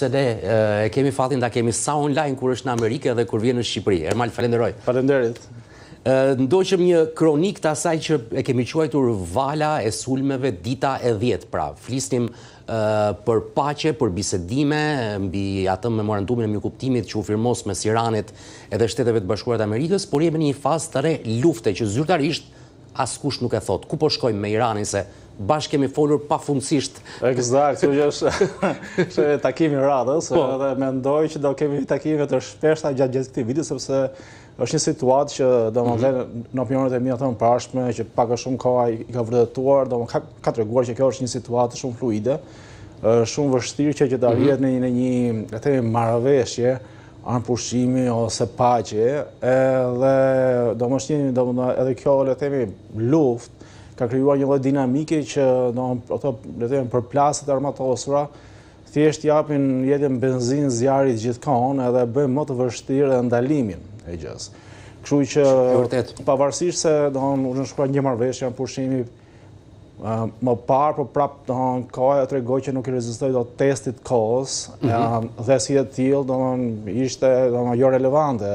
sepse ne e kemi fatin ta kemi sa online kur është në Amerikë dhe kur vjen në Shqipëri. Ermal, falenderoj. Falenderit. Ndoqëm një kronik të asaj që e kemi quajtur vala e sulmeve dita e 10. Pra, flisnim për paqe, për bisedime mbi atë memorandumin e mirëkuptimit që u firmos mes Iranit edhe Shteteve të Bashkuara të Amerikës, por jemi në një fazë të re lufte që zyrtarisht askush nuk e thot. Ku po shkojmë me Iranin se bashkë kemi folur pafundësisht. Eksakt, që është takimi radhës, dhe mendoj që do kemi takime të shpeshta gjatë këtij viti, sepse është një situatë që domethënë në opinionet e mia të mëparshme që pak a shumë koha i ka vërtetuar, domethënë ka treguar që kjo është një situatë shumë fluide, shumë vështirë që të arrihet në një, le të themi, marrëveshje, anëpushimi ose paqe, edhe domethënë edhe kjo, le të themi, luftë ka krijuar një lloj dinamike që ato, le të themi, përplasjet armatosura thjesht japin jetën benzinë zjarrit gjithkohon edhe bëjnë më të vështirë ndalimin e gjës. Kështu që pavarësisht se u shkruaj një marrëveshje anëpushimi më parë, por prapë koha tregoi që nuk i rezistoi dot testit kohës, dhe si e tillë ishte jo relevante.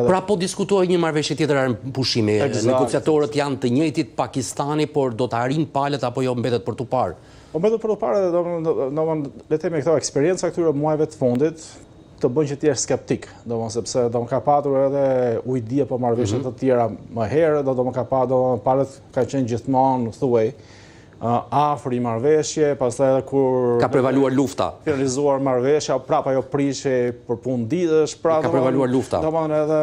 Pra po diskutohej një marrëveshje tjetër anëpushimi. Negociatorët janë të njëjtit, Pakistani, por do të arrin palët apo jo mbetet për tu parë? Po mbetet për tu parë, le të themi këto eksperjenca këtyre muajve të fundit të bën që të jesh skeptik, sepse ka patur edhe ujdia për marrëveshje të tjera më herë, ka patur palët ka qenë gjithmonë thuaj afër i marrëveshje, pastaj edhe kur ka prevaluar lufta. Finalizuar marrëveshja, prapë ajo prishje për punë ditësh, pra ka prevaluar lufta. Edhe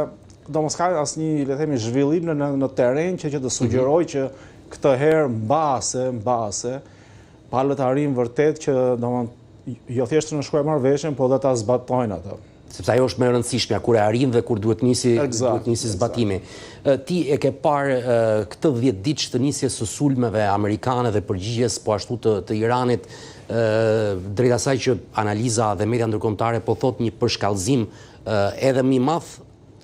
s'ka asnjë, le të themi, zhvillim në terren që të sugjeroj që këtë herë mbase palët arrin vërtet që jo thjesht në shkruaj marrëveshjen, po dhe ta zbatojnë atë. Sepse ajo është më e rëndësishmja, kur e arrin dhe kur duhet nisi zbatimi. Ti e ke parë këtë 10 ditë të nisjes së sulmeve amerikane dhe përgjigjes po ashtu të Iranit, drejt asaj që analiza dhe media ndërkombëtare po thot një përshkallëzim edhe më i madh,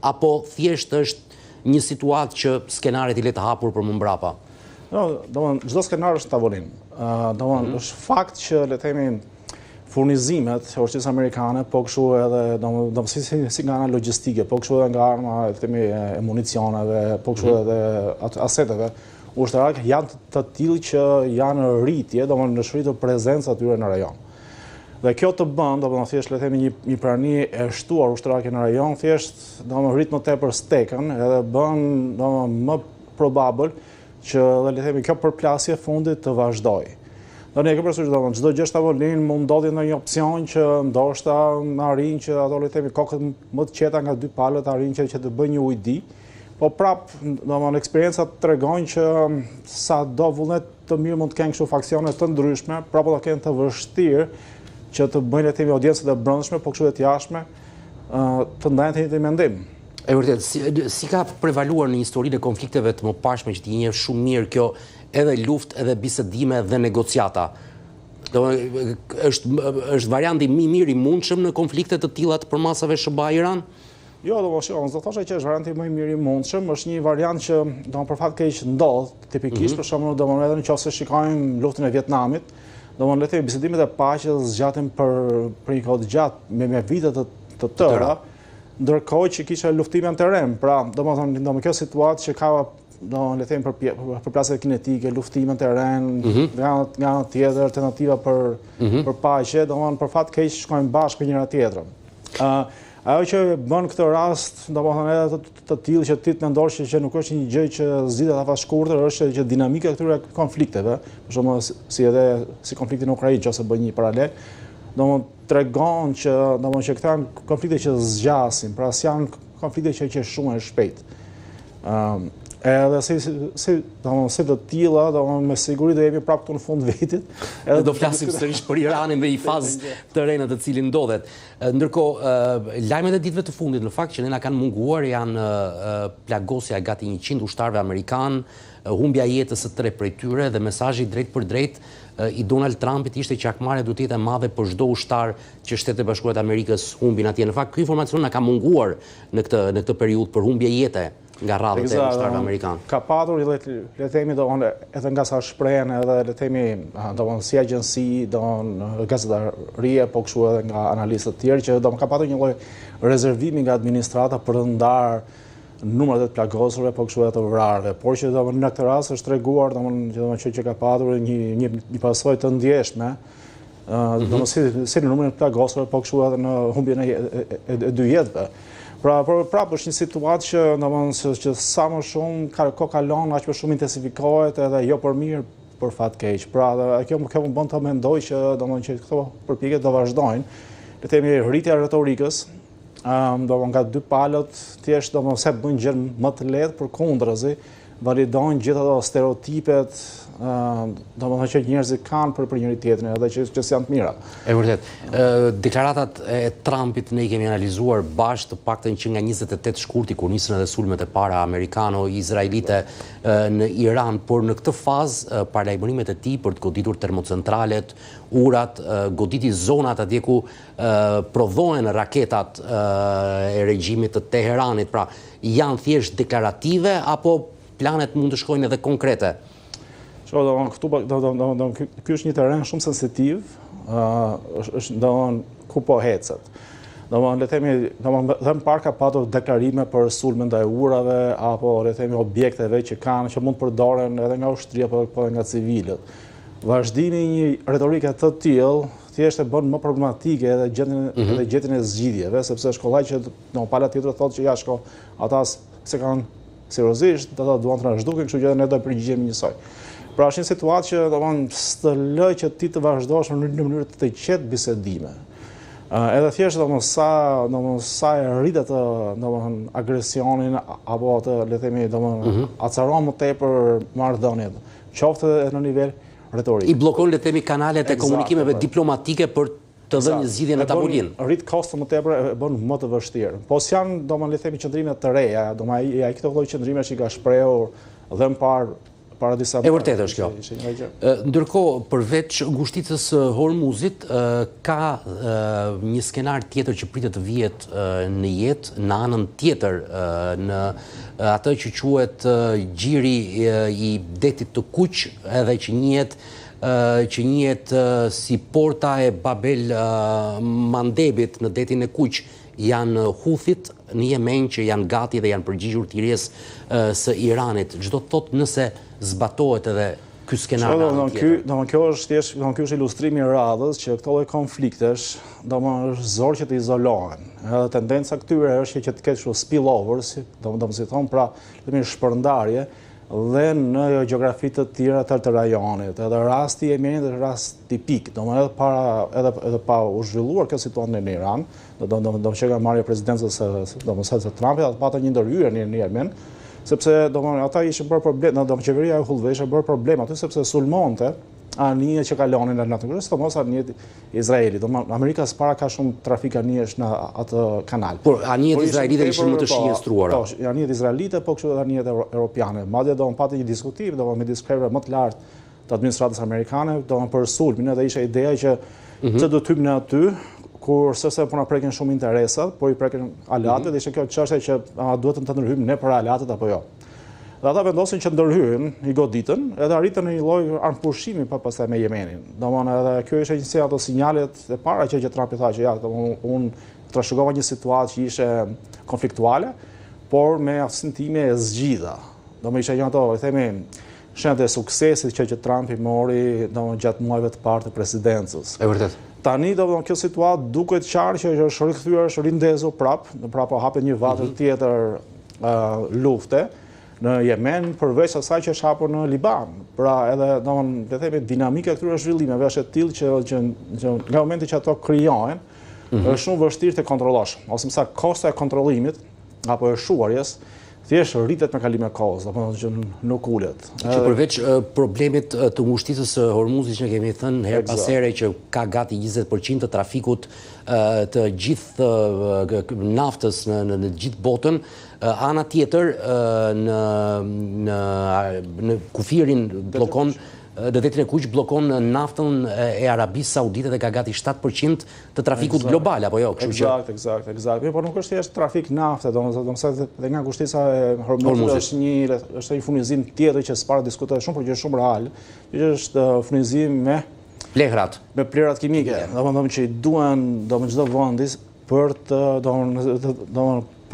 apo thjesht është një situatë që skenaret i le të hapur për më mbrapa? Çdo skenar është tavolinë. Është fakt që, le të themi, furnizimet e Ushtrisë Amerikane, po kështu edhe si nga ana logjistike, po kështu edhe nga arma, le të themi, e municioneve, po kështu edhe aseteve ushtarake janë të tillë që janë në rritje, në shritur prezencë atyre në rajon. Dhe kjo të bën, thjesht, le të themi, një prani e shtuar ushtarake në rajon, thjesht rrit më tepër stekën edhe bën më probabël që, le të themi, kjo përplasje fundit të vazhdojë. Ne kemi parasysh çdo gjë tavolin mund ndodhi ndonjë opsion që ndoshta arrin që ato, le të themi, kokët më të qeta nga dy palët arrin që të bëjnë një ujdi, po prapë eksperiencat tregojnë që sa do vullnet të mirë mund të kenë kështu faksione të ndryshme, prapë do kenë të vështirë që të bëjnë, le të themi, audiencët e brendshme, po kështu të jashtme, të ndajnë të njëjtin mendim. E vërtet, si ka prevaluar në historinë e konflikteve të mëparshme që ti njeh shumë mirë kjo edhe luftë, edhe bisedime dhe negociata? Është varianti më i mirë i mundshëm në konflikte të tilla të përmasave SBA-Iran? Jo, do të thosha që është varianti më i mirë i mundshëm, është një variant që për fat keq ndodh tipikisht, për shembull, edhe nëse shikojmë luftën e Vietnamit, le të themi, bisedimet e paqes zgjaten për një kohë të gjatë me vite të tëra, ndërkohë që kishte luftime në terren. Pra, domethënë kjo situatë që ka, le të themi, përplasje kinetike, luftime në terren, nga ana tjetër alternativa për paqe, domethënë për fat keq shkojnë bashkë me njëra tjetrën. Ajo që bën këtë rast, domethënë edhe të tillë që ti të mendosh që nuk është një gjë që zgjidhet afat shkurtër, është që dinamika e këtyre konflikteve, për shembull si konflikti në Ukrainë, nëse bëj një paralel, tregon që këta janë konflikte që zgjasin, pra janë konflikte që shumë e shpejtë. Edhe si të tilla, me siguri do jemi prapë këtu në fund vitit. Do flasim sërish për Iranin dhe i fazë të re në të cilin ndodhet. Ndërkohë, lajmet e ditëve të fundit, në fakt që ne na kanë munguar, janë plagosja gati 100 ushtarëve amerikan, humbja jetës së 3 prej tyre dhe mesazhi drejt për drejt i Donald Trumpit ishte që akmarrja duhet të jetë e madhe për çdo ushtar që Shtetet e Bashkuara të Amerikës humbin atje. Në fakt, ky informacion na ka munguar në këtë periudhë për humbje jete nga radhët e ushtarëve amerikanë. Ka patur, le të themi, edhe nga sa shprehen, edhe le të themi, si agjenci, gazetarie, po kështu edhe nga analistët tjerë, që ka patur një lloj rezervimi nga administrata për të ndarë numrat e të plagosurve, po kështu edhe të vrarëve. Por që në këtë rast është treguar që ka patur një pasojë të ndjeshme, si në numrin e plagosurve, po kështu edhe në humbjen e 2 jetëve. Pra është një situatë që sa më shumë ko kalon, aq më shumë intensifikohet edhe jo për mirë, për fat keq. Pra kjo më bën të mendoj që këto përpjekje do vazhdojnë. Le të themi rritja e retorikës, nga 2 palët, thjesht se bën gjë më të lehtë, përkundrazi validojnë gjithë ato stereotipet që njerëzit kanë për njëri tjetrin edhe që janë të mira. E vërtet. Deklaratat e Trumpit ne I kemi analizuar bashkë, të paktën që nga 28 shkurti kur nisën edhe sulmet e para amerikano-izraelite në Iran, por në këtë fazë paralajmërimet e tij për të goditur termocentralet, urat, goditi zonat atje ku prodhohen raketat e regjimit të Teheranit, pra janë thjesht deklarative apo planet mund të shkojnë edhe konkrete? Ky është një terren shumë sensitiv, ku po hecet. Le të themi, dhe më parë ka patur deklarime për sulme ndaj urave apo le të themi objekteve që mund përdoren edhe nga ushtria apo nga civilët. Vazhdimi I një retorike të tillë thjesht e bën më problematike edhe gjetjen e zgjidhjeve, sepse është kollaj që pala tjetër thotë që shko, ata se kanë seriozisht, ata duan të na zhdukin, kështu që ne do përgjigjemi njësoj. Pra është një situatë që s'të lë që ti të vazhdosh në mënyrë të qetë bisedime. Edhe thjesht sa e rritet agresionin apo le të themi acaron më tepër marrëdhëniet, qoftë edhe në nivel retorik. I bllokon le të themi kanalet e komunikimeve diplomatike për të dhënë një zgjidhje në tavulinë. Rrit kostë më tepër e bën më të vështirë. Po s'janë le të themi qëndrime të reja, ai këto lloj qëndrime që ka shprehur dhe më parë para disa E vërtetë është kjo. Ndërkohë, përveç ngushticës Hormuzit, ka një skenar tjetër që pritet të vihet në jetë, në anën tjetër, në atë që quhet gjiri I detit të Kuq, edhe që njihet si porta e Babel Mandebit në detin e Kuq. Janë Huthit në Yemen që janë gati dhe janë përgjigjur thirrjes së Iranit. Çdo të thotë nëse zbatohet edhe ky skenar. Kjo është ilustrimi I radhës që këto lloj konfliktesh është zor që të izolohen. Edhe tendenca këtyre është që të ketë spillover, si thon, pra themi shpërndarje dhe në gjeografi të tjera të rajonit. Edhe rasti I Yemenit është rast tipik. Edhe pa u zhvilluar kjo situatë në Iran, do që ka marrë presidencës së Trumpit, atë pata një ndërhyrje në Yemen, sepse ata ishin bërë problem, qeveria e Hullvesh bërë problem aty sepse sulmonte anijet që kalonin në natyrë, sidomos anijet Izraelit. Amerika s'para ka shumë trafik anijesh në atë kanal. Por anijet izraelite ishin më të shinjestruara. Anijet izraelite, po kështu edhe anijet europiane. Madje pati një diskutim midis krejve më të lartë të administratës amerikane, për sulmin, edhe ishte ideja që do të hyjmë aty, kur sëse po na prekin shumë interesat, po I prekin aleatët, dhe ishte kjo çështje që duhet të ndërhyjmë ne për aleatët apo jo. Dhe ata vendosin që ndërhyjnë, I goditën, edhe arritën në një lloj armpushimi pastaj me Yemenin. Edhe kjo ishte një ato sinjalet e para që Trumpi tha që unë trashëgova një situatë që ishte konfliktuale, por me aftësinë time e zgjidha. Ishte një ato, themi, shenjat e suksesit që Trumpi mori gjatë muajve të parë të presidencës. E vërtet. Tani kjo situatë duket qartë që është rikthyer, është rindezur prapë hapet një vatër tjetër lufte në Yemen, përveç asaj që është hapur në Liban. Pra edhe le të themi dinamika e këtyre zhvillimeve është e tillë që nga momenti që ato krijohen, është shumë vështirë të kontrollosh, ose më saktë kosta e kontrollimit apo e shuarjes thjesht rritet me kalimin e kohës, që nuk ulet. Që përveç problemit të ngushticës së Hormuzit që kemi thënë her pas here që ka gati 20% të trafikut të gjithë naftës në gjithë botën, ana tjetër në kufirin bllokon detin e Kuq blokon naftën e Arabisë Saudite dhe ka gati 7% të trafikut global, apo jo? Eksakt. Por nuk është thjesht trafik nafte, domethënë dhe nga kushtesa e Hormuzit është një furnizim tjetër që s'para diskutohet shumë, por që është shumë real, që është furnizim me plerat kimike, domethënë që i duan çdo vendi për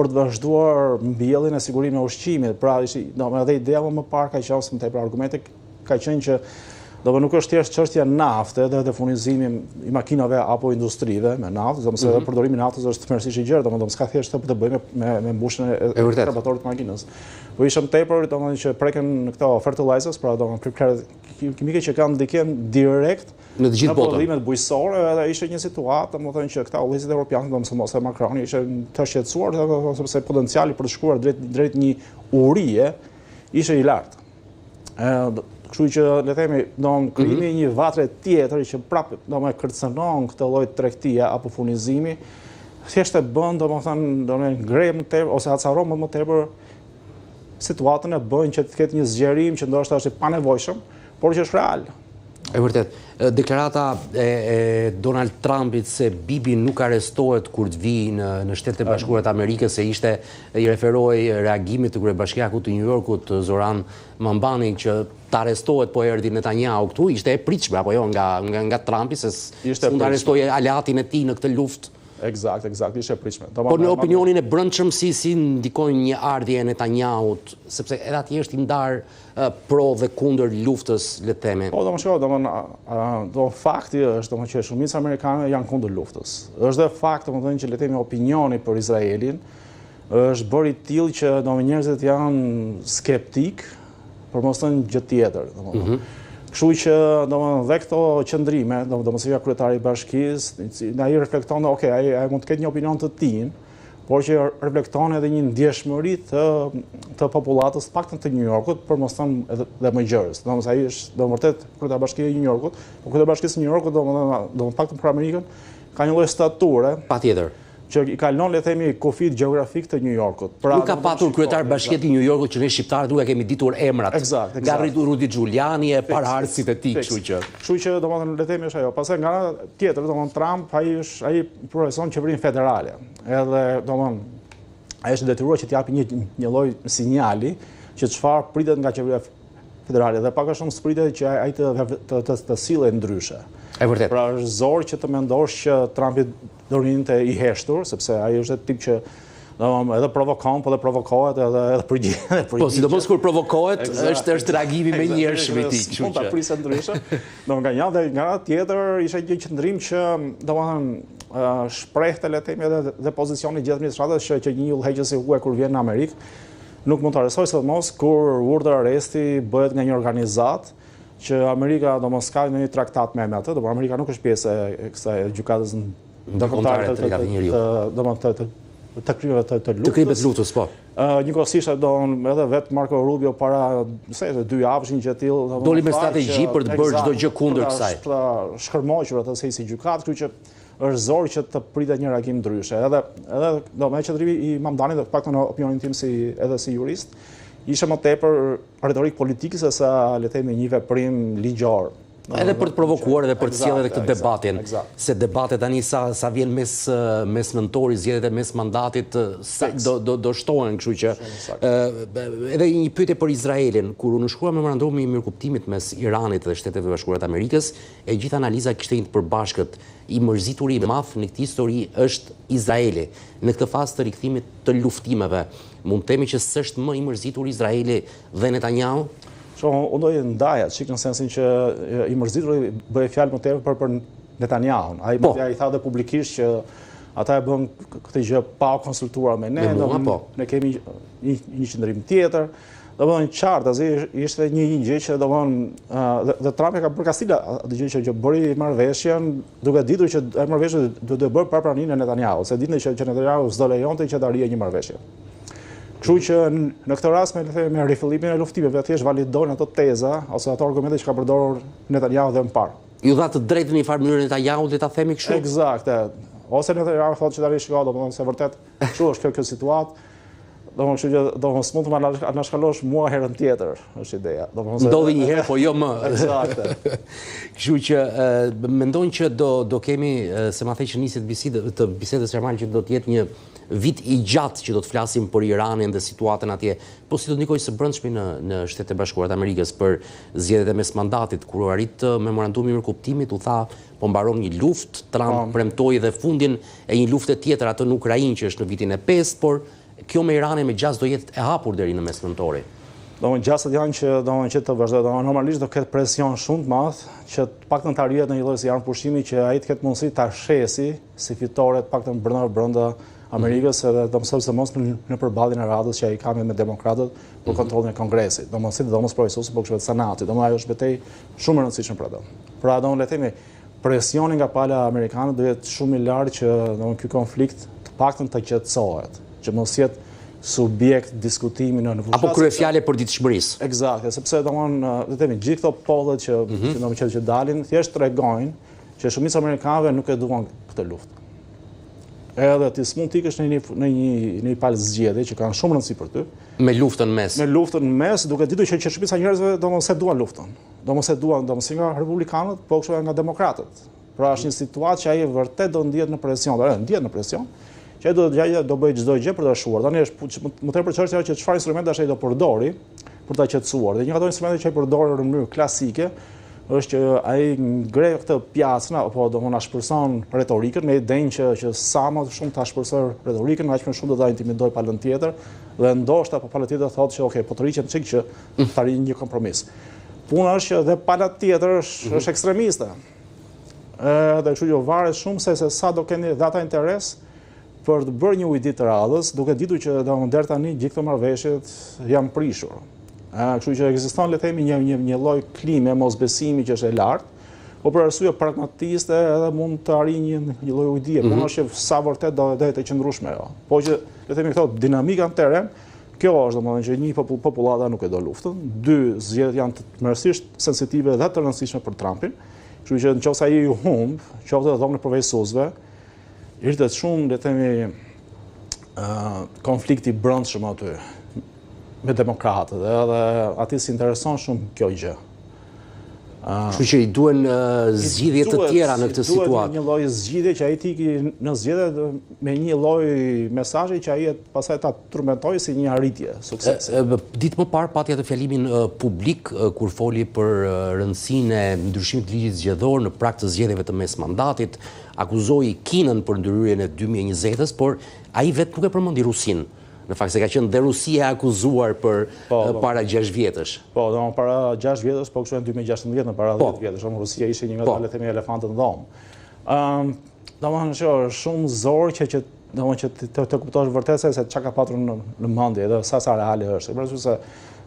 të vazhduar mbjelljen e sigurimit e ushqimit. Pra, edhe ideja më parë ka qenë se më tepër argumente ka qenë që nuk është thjesht çështja nafte dhe furnizimi i makinave apo industrive me naftë, domethënë edhe përdorimi i naftës është tmerrësisht i gjerë, domethënë s'ka thjesht të bëjmë me mbushjen e karbatorit të makinës. Po ishëm tepër domethënë që preken këto fertilizers, pra plerat kimike që kanë ndikim direkt në të gjithë botën. Prodhimet bujqësore, edhe ishte një situatë, domethënë që këta udhëheqësit evropianë, domethënë se Macroni ishte të shqetësuar sepse potenciali për të shkuar drejt një urie ishte i lartë. Kështu që le themi, krijimi një vatre tjetër që prapë kërcënon këtë lloj tregtie apo furnizimi, thjesht e bën domethënë ngre më tepër ose acaron më tepër situatën, e bën që të ketë një zgjerim që ndoshta është i panevojshëm, por që është real. E vërtet, deklarata e Donald Trumpit se Bibi nuk arrestohet kur të vijë në Shtetet e Bashkuara të Amerikës, se i referoi reagimit të kryebashkiakut të New Yorkut Zoran Mambani që të arrestohet po erdhi Netanyahu këtu, ishte e pritshme apo jo nga Trumpi se mund të arrestojë aleatin e tij në këtë luftë. Eksakt, ishte e pritshme. Por në opinionin e brendshëm si ndikojnë një ardhje e Netanyahut, sepse edhe atje është i ndarë pro dhe kundër luftës, le të themi. Po, fakti është që shumica amerikane janë kundër luftës. Është dhe fakt që le të themi opinioni për Izraelin është bërë i tillë që njerëzit janë skeptik, por mos thënë gjë tjetër, Kështu që dhe këto qëndrime, domosdoshmëria kryetari i bashkisë, ai reflekton, ai mund të ketë një opinion të tij, por që reflekton edhe një ndjeshmëri të popullatës paktën të New Yorkut, për mos thënë edhe më gjerës. Domosdoshmë ai është vërtet kryetari i bashkisë i New Yorkut, por kryetari i bashkisë së New Yorkut, domosdoshmë paktën për Amerikën, ka një lloj stature. Patjetër. Që i kalon, le themi, kufit gjeografik të New Yorkut. Nuk ka patur kryetar bashkjetë i New Yorkut që ne shqiptarët duke kemi ditur emrat. Nga Rudi Giuliani e paraardhësit e tij, kështu që. Kështu që domethënë le themi është ajo. Pastaj nga ana tjetër, domethënë Trump ai profeson qeverinë federale. Edhe domethënë ai është detyruar që të japi një lloj sinjali që çfarë pritet nga qeveria federale dhe pak a shumë spritet që ai të sillej ndryshe. E vërtet. Pra është zor që të mendosh që Trumpi do rinte i heshtur, sepse ai është tip që edhe provokon, po dhe provokohet edhe përgjigjet. Po sidomos kur provokohet, është reagimi me njerëzshëm i tij, kështu që. Mund ta prisë ndryshe. Nga ana tjetër ishte një qendrim që domethënë shprehte le të themi edhe pozicioni gjatë administratës që një udhëheqës i huaj kur vjen në Amerikë nuk mund të arrestojë, sidomos kur urdhër arresti bëhet nga një organizatë që Amerika ka në një traktat me atë, Amerika nuk është pjesë e kësaj gjykatës ndërkombëtare të drejtave njeriut. Të krimeve të luftës. Të krimeve të luftës, po. Njëkohësisht edhe vetë Marco Rubio para 2 javësh një gjë të tillë. Doli me strategji për të bërë çdo gjë kundër kësaj. Pra shkërmoqur atë se si gjykatë, kështu që është zor që të pritet një reagim ndryshe. Edhe me qendrimi i Mamdanit, paktën në opinionin tim edhe si jurist, ishte më tepër retorik politike se sa le të themi një veprim ligjor. Edhe për të provokuar edhe për të sjellë edhe këtë debatin, se debatet tani sa vjen mes nëntorit, zgjedhjet e mes mandatit do shtohen, kështu që edhe një pyetje për Izraelin, kur u shkrua memorandumi i mirëkuptimit mes Iranit dhe Shteteve Bashkuara të Amerikës, e gjithë analiza kishte një të përbashkët, i mërzituri i madh në këtë histori është Izraeli. Në këtë fazë të rikthimit të luftimeve, mund të themi që s'është më i mërzitur Izraeli dhe Netanyahu? Unë dojë ndaja, në sensin që i mërzitur bëhe fjalë më tepër për Netanyahun. Ai tha dhe publikisht që ata e bën këtë gjë pa konsultuar me ne, ne kemi një qendrim tjetër. Domethënë qartë, ishte një gjë që dhe Trump ka përkastila atë gjë që bëri marrëveshjen, duke ditur që marrëveshja duhet të bërë parapraninë e Netanyahut, se ditën që Netanyahu s'do lejonte që të arrijë një marrëveshje. Kështu që në këtë rast me rifillimin e luftimeve thjesht validojnë ato teza ose ato argumente që ka përdorur Netanyahu dhe më parë. Ju dha të drejtën në një farë mënyrë Netanyahu le ta themi kështu? Eksakt. Ose Netanyahu thotë që tani shiko, domethënë se vërtet kështu është kjo situatë. s'mund të më anashkalosh mua herën tjetër, është ideja. Ndodhi një herë, po jo më. Eksakte. Kështu që mendojnë që do kemi, se ma thej që niset të bisedës Ermal, që do t'jetë një vit i gjatë që do të flasim për Iranin dhe situatën atje, po si do të ndikojë së brendshmi në Shtetet e Bashkuara të Amerikës për zgjedhjet e mesmandatit, kur u arrit memorandumi i mirëkuptimit, u tha po mbaron një luftë, Trump premtoi dhe fundin e një lufte tjetër atë në Ukrainë që është në vitin e 5, por kjo me Iranin me gjasë do jetë e hapur deri në mes nëntori. Gjasët janë që të vazhdojë. Normalisht do ketë presion shumë të madh që paktën të arrihet në një lloj si janë pushimi që ai të ketë mundësi ta shesi si fitore paktën brenda Amerikës, edhe domosdoshmë mos në përballjen e radhës që ai ka me demokratët për kontrollin e Kongresit. Domos profesorësi po kështu Senati. Ajo është betej shumë e rëndësishme për atë. Pra le të themi presioni nga pala amerikane do jetë shumë i lartë që ky konflikt të paktën të qetësohet, që mos jetë subjekt diskutimi në apo kryefjale për ditëshmërisë. Eksakte, sepse le të themi gjithë këto pollet që dalin thjesht tregojnë që shumica e amerikanëve nuk e duan këtë luftë. Edhe ti s'mund t'ikësh në një palë zgjedhje që kanë shumë rëndësi për ty. Me luftën mes. Me luftën mes, duke ditur që shumica e njerëzve domos e duan luftën. Domos nga republikanët, po kështu edhe nga demokratët. Pra është një situatë që ai vërtet do ndihet në presion, që ai do bëjë çdo gjë për ta shuar. Tani është më tepër çështja që çfarë instrumente ai do përdori për ta qetësuar. Dhe një nga ato instrumente që ai përdor në mënyrë klasike është që ai ngre këtë pjacën apo domthonë shpërson retorikën me idenë që sa më shumë ta shpërsoj retorikën, aq më shumë do ta intimidoj palën tjetër dhe ndoshta po palën tjetër thotë që okay, po të rriqem çik që të arrijë një kompromis. Puna është që edhe pala tjetër është ekstremiste. Dhe kështu që varet shumë se sa do keni data interes për të bërë një ujdi të radhës, duke ditur që deri tani gjithë këto marrëveshjet janë prishur. Kështu që ekziston le të themi një lloj klime mosbesimi që është e lartë, po për arsye pragmatiste edhe mund të arrijë një lloj ujdie, por është sa vërtet do të qëndrueshme ajo. Po që le të themi këto dinamika në terren, kjo është domethënë që një popullata nuk e do luftën, dy zgjedhjet janë tmerrsisht sensitive dhe të rëndësishme për Trumpin, kështu që nëse ai u humb, qoftë edhe në përveçsuesve, ishte shumë le të themi konflikti brendshëm aty me demokratët, edhe ati s'intereson shumë kjo gjë. Kështu që i duen zgjidhje të tjera në këtë situatë. Duhet një lloj zgjidhje që ai tiki në zgjedhje me një lloj mesazhi që ai pastaj ta turmentojë si një arritje suksesi. Ditë më parë pati atë fjalimin publik kur foli për rëndësinë e ndryshimit të ligjit zgjedhor në prag të zgjedhjeve të mesmandatit, akuzoi Kinën për ndryrjen e 2020-s, por ai vetë nuk e përmendi Rusinë. Në fakt se ka qenë dhe Rusia akuzuar për para 6 vjetësh. Po, para 6 vjetësh, po kështu në 2016 në para 10 vjetësh, Rusia ishte një nga le të themi elefantët në dhomë. Domethënë që është shumë zor që të kuptosh vërtet se çka ka patur në mendje dhe sa reale është. Për shkak se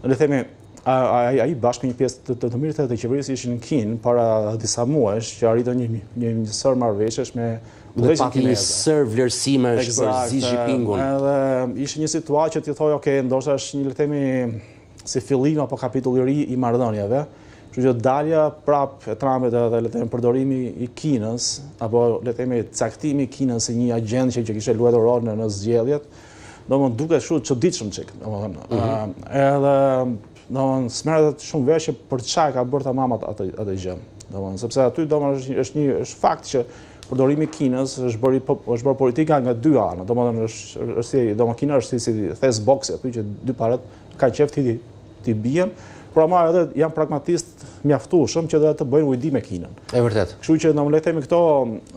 le të themi ai bashkë me një pjesë të mirë të qeverisë ishin në Kinë para disa muajsh që arritën një sër marrëveshjesh me dhe pati një sër vlerësimesh për Xi Jinpingun. Edhe ishte një situatë që ti thoj, okay, ndoshta është një le të themi si fillim apo kapitull i ri i marrëdhënieve. Kështu që dalja prap e Trumpit edhe le të themi përdorimi i Kinës apo le të themi caktimi i Kinës si një agent që kishte luajtur rol në zgjedhjet, domethënë duket shumë çuditshëm çik, domethënë. Edhe domethënë smerret shumë vesh për çfarë ka bërë tamam atë gjë. Domethënë sepse aty domethënë është fakt që përdorimi i Kinës është bërë politika nga dy anë. Domethënë Kina është si thes boksi aty që dy palët kanë qef ti bien, por ama edhe janë pragmatist mjaftueshëm që do të bëjnë ujdi me Kinën. E vërtet. Kështu që le të themi këto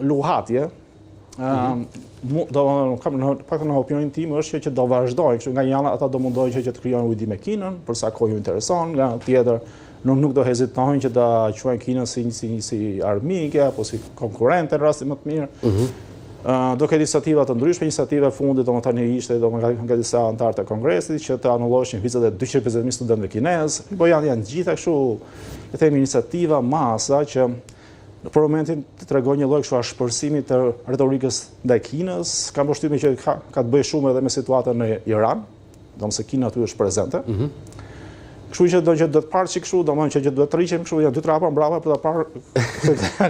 luhatje, në opinionin tim është që do vazhdojnë, kështu nga një anë ata do mundojnë që të krijojnë ujdi me Kinën, për sa kohë ju intereson, nga tjetër nuk do hezitojnë që ta quajnë Kinën si armike apo si konkurrente në rastin më të mirë. Do ketë iniciativa të ndryshme, iniciativa e fundit domethënë ishte nga disa anëtarë të Kongresit që të anulloshin vizat e 250.000 studentëve kinezë. Po janë gjitha kështu, le të themi iniciativa masa që për momentin të tregojnë një lloj kështu shpërsimi të retorikës ndaj Kinës. Kam përshtypjen që ka të bëjë shumë edhe me situatën në Iran, domethënë Kina aty është prezente. Kështu që do të parë që kështu, domethënë që duhet të rriqem kështu, janë 2-3 hapa mbrapa për ta parë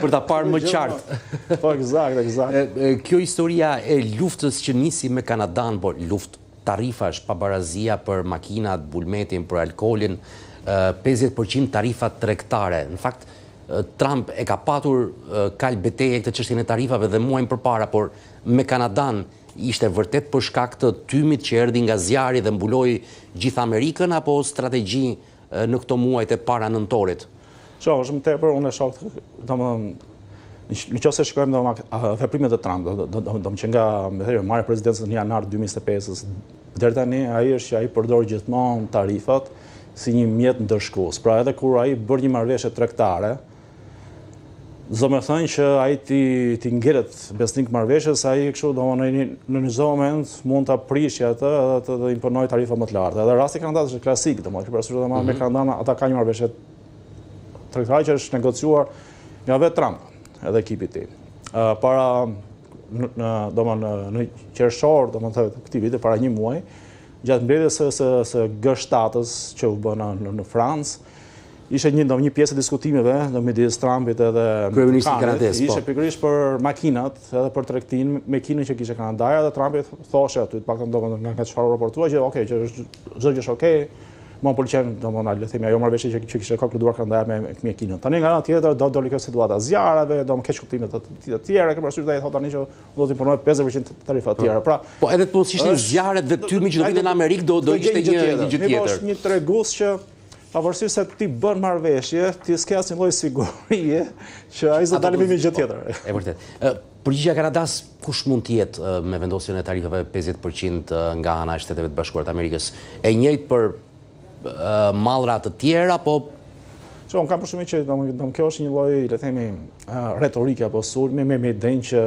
për ta parë më qartë. Po, eksakt. Kjo historia e luftës që nisi me Kanadan, po luftë tarifash, pabarazia për makinat, bulmetin, për alkoolin, 50% tarifat tregtare. Në fakt, Trump e ka patur kal beteje këtë çështjen e tarifave dhe muajin përpara, por me Kanadan ishte vërtet për shkak të tymit që erdhi nga zjarri dhe mbuloi gjithë Amerikën, apo strategji në këto muajt e para nëntorit? Është më tepër, unë e shoh, në qoftë se shikojmë veprimet e Trump, do që nga marrja e presidencës në janar 2025 deri tani, ai është që ai përdor gjithmonë tarifat si një mjet ndërshkues. Pra edhe kur ai bën një marrëveshje tregtare, do me thënë që ai ti ngjelet besnik marrëveshjes, ai kështu në një moment mund ta prishë atë edhe të imponojë tarifa më të larta. Edhe rasti Kanadës është klasik, domethënë me Kanadën ata kanë një marrëveshje tregtare që është negociuar nga vetë Trump edhe ekipi i tij. Para në qershor, këtij viti, para një muaji, gjatë mbledhjes së G7-s që u bën në Francë, ishte një pjesë e diskutimeve midis Trumpit edhe kryeministit kanadez. Ishte pikërisht për makinat edhe për tregtinë me Kinën që kishte Kanadaja, dhe Trumpi thoshte aty, të paktën nga çfarë raportua, që okay, që çdo gjë është okay. Më pëlqen, le të themi, ajo marrëveshje që kishte konkluduar Kanadaja me Kinën. Tani nga ana tjetër doli kjo situata zjarreve, keq kuptime të tjera, ke parasysh ai thotë tani që do të imponojë 50% tarifa të tjera. Pra, po edhe po ishin zjarret dhe tymi që do vinë në Amerikë do ishte një gjë tjetër. Është një tregues që pavarësisht se ti bën marrëveshje, ti s'ke asnjë lloj sigurie që ai do dalë me një gjë tjetër. E vërtet. Përgjigjja e Kanadas kush mund të jetë me vendosjen e tarifave 50% nga ana e Shteteve të Bashkuara të Amerikës? E njëjtë për mallra të tjera, apo unë kam përshtypjen që kjo është një lloj, le të themi, retorike apo sulmi me idenë që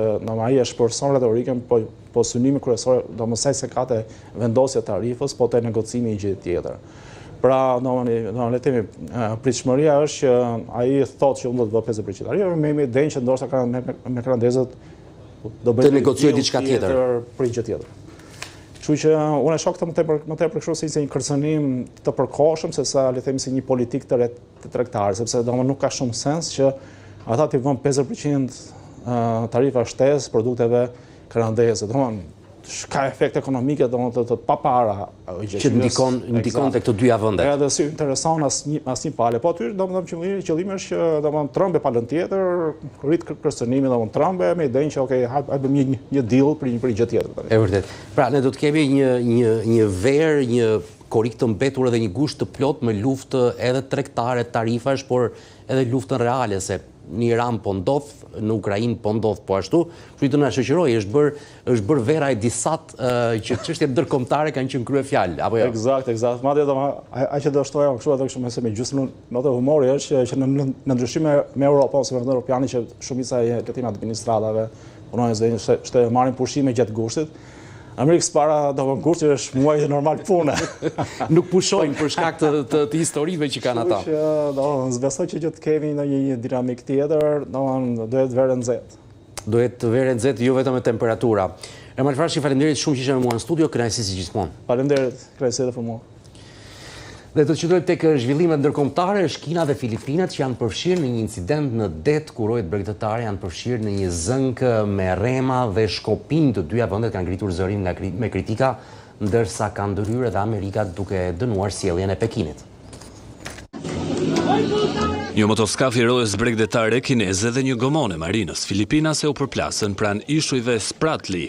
ai e shpërson retorikën, po synimi kryesor domosaj se ka të vendosja tarifës, po të negocimi i gjë tjetër. Pra, le të themi, pritshmëria është që ai thotë që unë do të bëj 50% tarifë, me idenë që ndoshta me kanadezët do bëjnë të negociojë diçka tjetër për gjë tjetër. Kështu që unë e shoh këtë më tepër kështu si një kërcënim të përkohshëm, sesa le të themi si një politikë të tregtare, sepse nuk ka shumë sens që ata t'i vënë 50% tarifa shtesë produkteve kanadeze. Ka efekte ekonomike të papara që ndikon tek këto dyja vende. Edhe si intereson asnjë palë. Po aty qëllimi është që Trump e palën tjetër, rrit kërcënimin Trump me idenë që okay, bëjmë një deal për një gjë tjetër. E vërtet. Pra ne do të kemi një verë, një korrik të mbetur edhe një gusht të plot me luftë edhe tregtare, tarifash, por edhe luftën reale, se në Iran po ndodh, në Ukrainë po ndodh po ashtu. Kështu të na shoqëroj, është bërë vera e disat që çështjet ndërkombëtare kanë qenë kryefjalë, apo jo? Eksakt. Madje ai që do shtoja kështu edhe kështu me gjysmë notë humori është që në ndryshim me Europën ose me vendin europianë që shumica e këtyre administratave punojnë se marrin pushime gjatë gushtit. Amerikës para gushti është muaj normal pune. Nuk pushojnë për shkak të historive që kanë ata. Besoj që të kemi në një dinamik tjetër, duhet verë nxehtë. Duhet verë nxehtë, jo vetëm me temperatura. Ermal Frashi, faleminderit shumë që ishe me mua në studio, kënaqësi si gjithmonë. Faleminderit, kënaqësi edhe për mua. Dhe të qëtojmë tek zhvillimet ndërkombëtare, Kina dhe Filipinat që janë përfshirë në një incident në det ku rojët bregdetare janë përfshirë në një zënkë me rrema dhe shkopim. Të dyja vendet kanë ngritur zërin me kritika, ndërsa kanë ndërhyrë edhe Amerika duke dënuar sjelljen e Pekinit. Një motoskaf i rojës bregdetare kineze dhe një gomone marinës filipinase u përplasën pranë ishujve Spratly